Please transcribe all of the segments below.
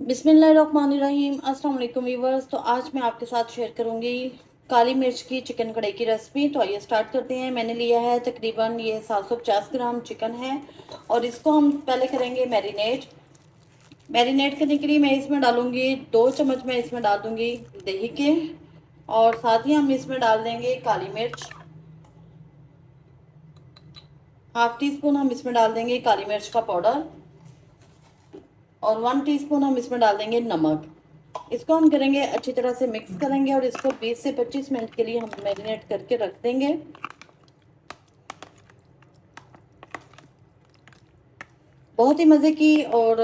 बिस्मिल्लाहिर्रहमानिर्रहीम। अस्सलाम वालेकुम व्यूवर्स। तो आज मैं आपके साथ शेयर करूंगी काली मिर्च की चिकन कढ़ाई की रेसिपी। तो आइए स्टार्ट करते हैं। मैंने लिया है तकरीबन ये 750 ग्राम चिकन है और इसको हम पहले करेंगे मैरिनेट करने के लिए मैं इसमें डालूंगी 2 चम्मच, मैं इसमें डाल दूंगी दही के, और साथ ही हम इसमें डाल देंगे काली मिर्च। हाफ टी स्पून हम इसमें डाल देंगे काली मिर्च का पाउडर और 1 टीस्पून हम इसमें डाल देंगे नमक। इसको हम करेंगे अच्छी तरह से मिक्स करेंगे और इसको 20 से 25 मिनट के लिए हम मैरिनेट करके रख देंगे। बहुत ही मज़े की और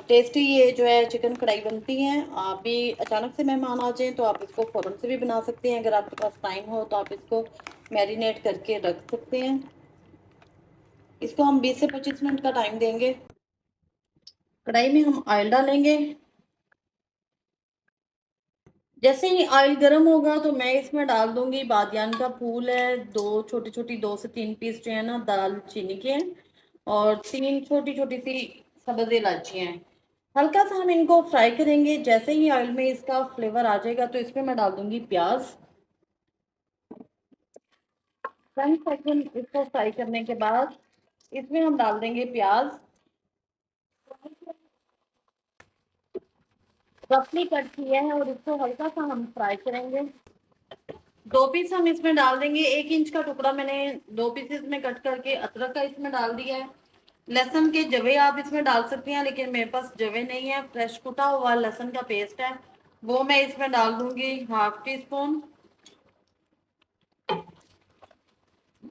टेस्टी ये जो है चिकन कढ़ाई बनती है। आप भी अचानक से मेहमान आ जाएं तो आप इसको फ़ौरन से भी बना सकते हैं। अगर आपके पास टाइम हो तो आप इसको मैरिनेट करके रख सकते हैं। इसको हम 20 से 25 मिनट का टाइम देंगे। कढ़ाई में हम ऑयल डालेंगे। जैसे ही ऑयल गर्म होगा तो मैं इसमें डाल दूंगी बादियान का फूल है, दो छोटी छोटी, 2 से 3 पीस जो है ना दालचीनी के, और 3 छोटी छोटी सी सब्ज इलायचियाँ हैं। हल्का सा हम इनको फ्राई करेंगे। जैसे ही ऑयल में इसका फ्लेवर आ जाएगा तो इसमें मैं डाल दूंगी प्याज। 10 सेकंड इसको फ्राई करने के बाद इसमें हम डाल देंगे प्याज। रफली कट किया है और इसको हल्का सा हम फ्राई करेंगे। 2 पीस हम इसमें डाल देंगे। 1 इंच का टुकड़ा मैंने 2 पीसेस में कट करके अदरक का इसमें डाल दिया है। लहसुन के जवे आप इसमें डाल सकते हैं, लेकिन मेरे पास जवे नहीं है। फ्रेश कुटा हुआ लहसुन का पेस्ट है, वो मैं इसमें डाल दूंगी हाफ टी स्पून,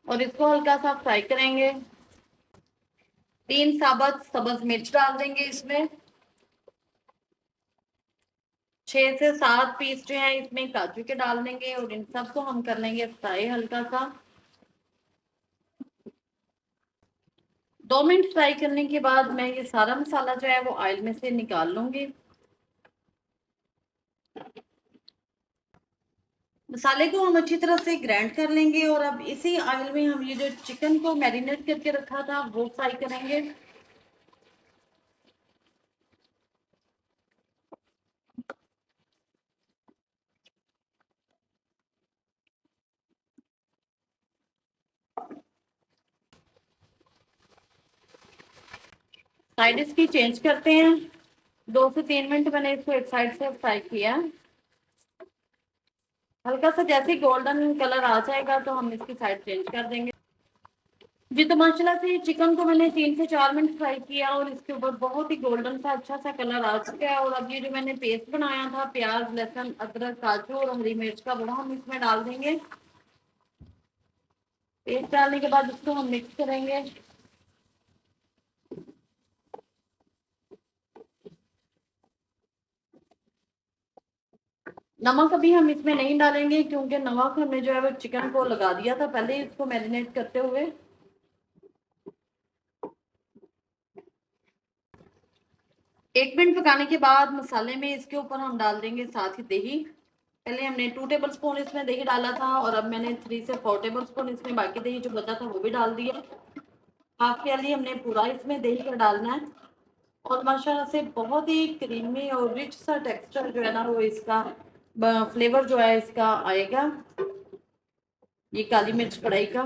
और इसको हल्का सा फ्राई करेंगे। 3 साबुत सब्ज मिर्च डाल देंगे इसमें। 6 से 7 पीस जो है इसमें काजू के डाल देंगे और इन सबको हम कर लेंगे फ्राई हल्का सा। 2 मिनट फ्राई करने के बाद मैं ये सारा मसाला जो है वो ऑयल में से निकाल लूंगी। मसाले को हम अच्छी तरह से ग्राइंड कर लेंगे और अब इसी ऑयल में हम ये जो चिकन को मैरिनेट करके रखा था वो फ्राई करेंगे। साइड इसकी चेंज करते हैं। 2 से 3 मिनट मैंने इसको एक साइड से फ्राई किया। हल्का सा जैसे गोल्डन कलर आ जाएगा तो हम इसकी साइड चेंज कर देंगे। जी, तो माशाल्लाह से चिकन को मैंने 3 से 4 मिनट फ्राई किया और इसके ऊपर बहुत ही गोल्डन सा अच्छा सा कलर आ चुका है। और अब ये जो मैंने पेस्ट बनाया था प्याज लहसुन अदरक काजू और हरी मिर्च का, वो हम इसमें डाल देंगे। पेस्ट डालने के बाद इसको हम मिक्स करेंगे। नमक अभी हम इसमें नहीं डालेंगे क्योंकि नमक हमने जो है वो चिकन को लगा दिया था पहले इसको मैरिनेट करते हुए। 1 मिनट पकाने के बाद मसाले में इसके ऊपर हम डाल देंगे साथ ही दही। पहले हमने 2 टेबल स्पून इसमें दही डाला था और अब मैंने 3 से 4 टेबल स्पून इसमें बाकी दही जो बचा था वो भी डाल दिया। हाफ वाली हमने पूरा इसमें दही का डालना है और माशाल्लाह से बहुत ही क्रीमी और रिच सा टेक्सचर जो है ना वो इसका फ्लेवर जो है इसका आएगा, ये काली मिर्च कढ़ाई का।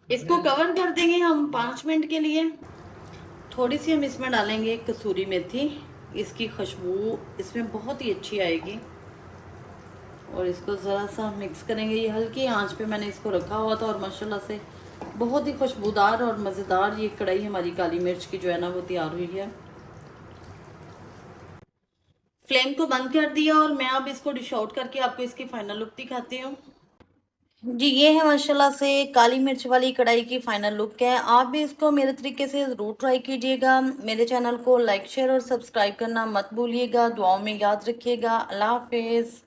इसको कवर कर देंगे हम 5 मिनट के लिए। थोड़ी सी हम इसमें डालेंगे कसूरी मेथी, इसकी खुशबू इसमें बहुत ही अच्छी आएगी। और इसको ज़रा सा मिक्स करेंगे। ये हल्की आंच पे मैंने इसको रखा हुआ था और माशाल्लाह से बहुत ही खुशबूदार और मज़ेदार ये कढ़ाई हमारी काली मिर्च की जो है ना वो तैयार हुई है। फ्लेम को बंद कर दिया और मैं अब इसको डिश आउट करके आपको इसकी फाइनल लुक दिखाती हूँ। जी, ये है माशाल्लाह से काली मिर्च वाली कढ़ाई की फाइनल लुक है। आप भी इसको मेरे तरीके से ज़रूर ट्राई कीजिएगा। मेरे चैनल को लाइक शेयर और सब्सक्राइब करना मत भूलिएगा। दुआओं में याद रखिएगा। अल्लाह हाफिज़।